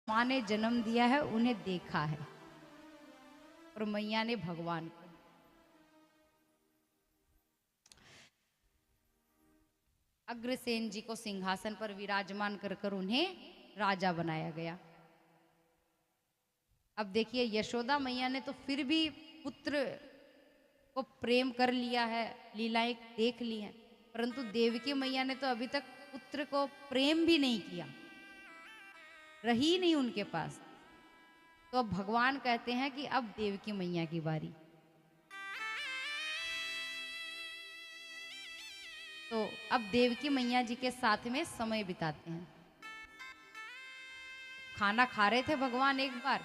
माँ ने जन्म दिया है उन्हें देखा है और मैया ने भगवान को। अग्रसेन जी को सिंहासन पर विराजमान कर कर उन्हें राजा बनाया गया। अब देखिए यशोदा मैया ने तो फिर भी पुत्र को प्रेम कर लिया है, लीलाएं देख ली हैं, परंतु देवकी मैया ने तो अभी तक पुत्र को प्रेम भी नहीं किया, रही नहीं उनके पास। तो अब भगवान कहते हैं कि अब देवकी मैया की बारी। तो अब देवकी मैया जी के साथ में समय बिताते हैं। खाना खा रहे थे भगवान एक बार,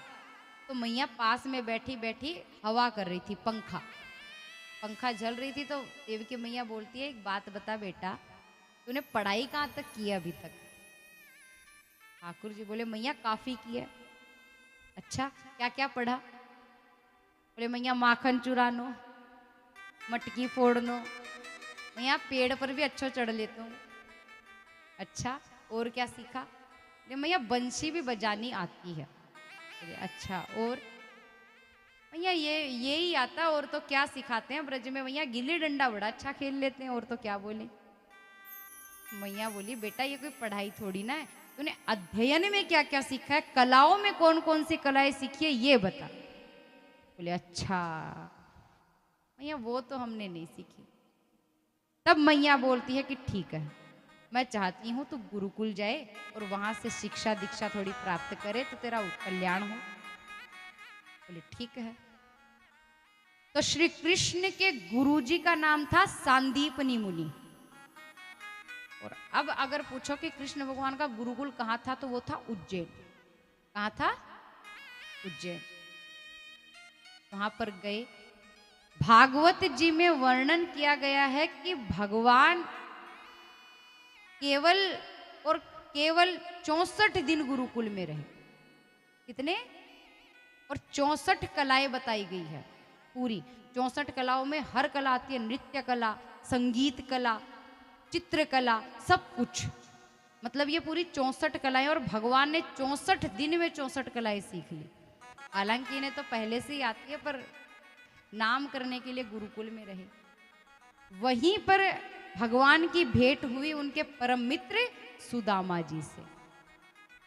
तो मैया पास में बैठी बैठी हवा कर रही थी, पंखा झल रही थी। तो देवकी मैया बोलती है, एक बात बता बेटा, तूने पढ़ाई कहाँ तक की है अभी तक? ठाकुर जी बोले मैया काफी की है। अच्छा क्या क्या पढ़ा? बोले मैया माखन चुरानो, मटकी फोड़नो, मैया पेड़ पर भी अच्छा चढ़ लेता हूँ। अच्छा और क्या सीखा? बोले मैया बंसी भी बजानी आती है। बोले अच्छा और? भैया ये ही आता, और तो क्या सिखाते हैं ब्रज में? भैया गिल्ली डंडा बड़ा अच्छा खेल लेते हैं, और तो क्या बोले? मैया बोली बेटा ये कोई पढ़ाई थोड़ी ना है, तूने अध्ययन में क्या क्या सीखा है, कलाओं में कौन कौन सी कलाएं सीखी है ये बता। बोले अच्छा मैया वो तो हमने नहीं सीखी। तब मैया बोलती है कि ठीक है, मैं चाहती हूं तू गुरुकुल जाए और वहां से शिक्षा दीक्षा थोड़ी प्राप्त करे तो तेरा कल्याण हो। बोले ठीक है। तो श्री कृष्ण के गुरुजी का नाम था सांदीपनी मुनि। और अब अगर पूछो कि कृष्ण भगवान का गुरुकुल कहाँ था, तो वो था उज्जैन। कहाँ था? उज्जैन। वहां पर गए। भागवत जी में वर्णन किया गया है कि भगवान केवल और केवल 64 दिन गुरुकुल में रहे। कितने? और 64 कलाएं बताई गई है पूरी। 64 कलाओं में हर कला आती है, नृत्य कला, संगीत कला, चित्रकला, सब कुछ। मतलब ये पूरी 64 कलाएं, और भगवान ने 64 दिन में 64 कलाएं सीख ली। हालांकि इन्हें तो पहले से ही आती है, पर नाम करने के लिए गुरुकुल में रहे। वहीं पर भगवान की भेंट हुई उनके परम मित्र सुदामा जी से।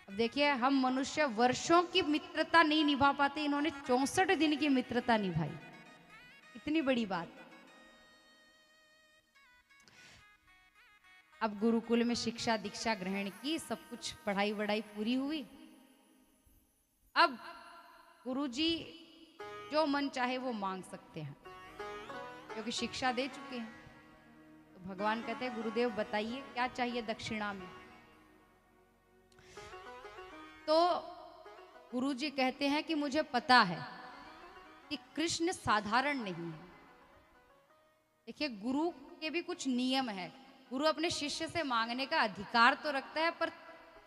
अब देखिए हम मनुष्य वर्षों की मित्रता नहीं निभा पाते, इन्होंने 64 दिन की मित्रता निभाई। इतनी बड़ी बात। अब गुरुकुल में शिक्षा दीक्षा ग्रहण की, सब कुछ पढ़ाई वढ़ाई पूरी हुई। अब गुरुजी जो मन चाहे वो मांग सकते हैं, क्योंकि शिक्षा दे चुके हैं। तो भगवान कहते हैं गुरुदेव बताइए क्या चाहिए दक्षिणा में। तो गुरुजी कहते हैं कि मुझे पता है कि कृष्ण साधारण नहीं है। देखिए गुरु के भी कुछ नियम है। गुरु अपने शिष्य से मांगने का अधिकार तो रखता है, पर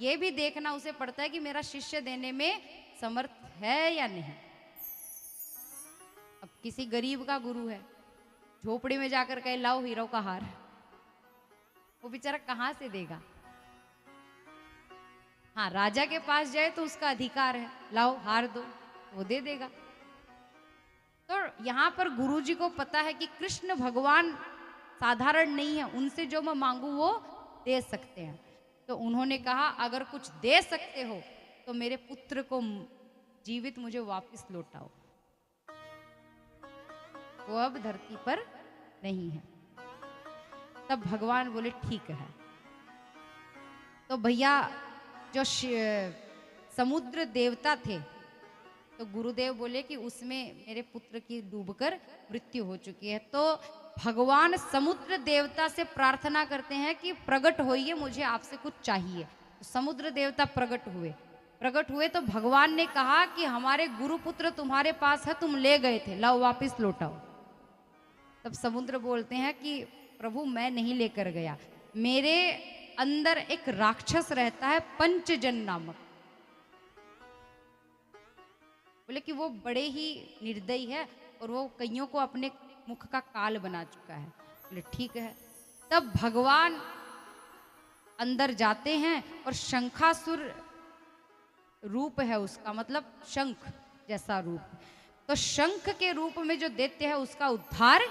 यह भी देखना उसे पड़ता है कि मेरा शिष्य देने में समर्थ है या नहीं। अब किसी गरीब का गुरु है, झोपड़ी में जाकर कहे लाओ हीरो का हार, वो बेचारा कहां से देगा? हाँ राजा के पास जाए तो उसका अधिकार है, लाओ हार दो, वो दे देगा। तो यहां पर गुरुजी को पता है कि कृष्ण भगवान साधारण नहीं है, उनसे जो मैं मांगू वो दे सकते हैं। तो उन्होंने कहा अगर कुछ दे सकते हो तो मेरे पुत्र को जीवित मुझे वापस लौटाओ, वो अब धरती पर नहीं है। तब भगवान बोले ठीक है। तो भैया जो समुद्र देवता थे, तो गुरुदेव बोले कि उसमें मेरे पुत्र की डूबकर मृत्यु हो चुकी है। तो भगवान समुद्र देवता से प्रार्थना करते हैं कि प्रकट होइए, मुझे आपसे कुछ चाहिए। तो समुद्र देवता प्रकट हुए तो भगवान ने कहा कि हमारे गुरुपुत्र तुम्हारे पास है, तुम ले गए थे, लाओ वापिस लौटाओ। तब समुद्र बोलते हैं कि प्रभु मैं नहीं लेकर गया, मेरे अंदर एक राक्षस रहता है पंचजन नामक। बोले कि वो बड़े ही निर्दयी है और वो कईयों को अपने मुख का काल बना चुका है। बोले ठीक है। तब भगवान अंदर जाते हैं और शंखासुर रूप है उसका, मतलब शंख जैसा रूप। तो शंख के रूप में जो दैत्य है उसका उद्धार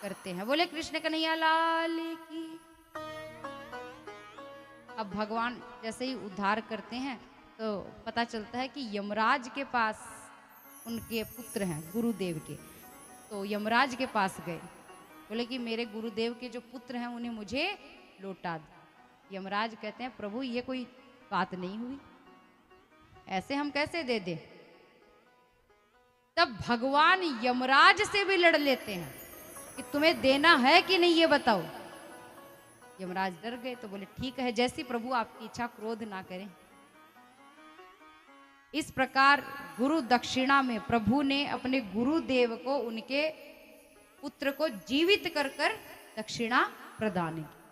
करते हैं। बोले कृष्ण कन्हैया लाल की। अब भगवान जैसे ही उद्धार करते हैं तो पता चलता है कि यमराज के पास उनके पुत्र हैं गुरुदेव के। तो यमराज के पास गए, बोले कि मेरे गुरुदेव के जो पुत्र हैं उन्हें मुझे लौटा दो। यमराज कहते हैं प्रभु ये कोई बात नहीं हुई, ऐसे हम कैसे दे दें। तब भगवान यमराज से भी लड़ लेते हैं कि तुम्हें देना है कि नहीं ये बताओ। यमराज डर गए तो बोले ठीक है, जैसी प्रभु आपकी इच्छा, क्रोध ना करें। इस प्रकार गुरु दक्षिणा में प्रभु ने अपने गुरुदेव को, उनके पुत्र को जीवित कर कर दक्षिणा प्रदान की।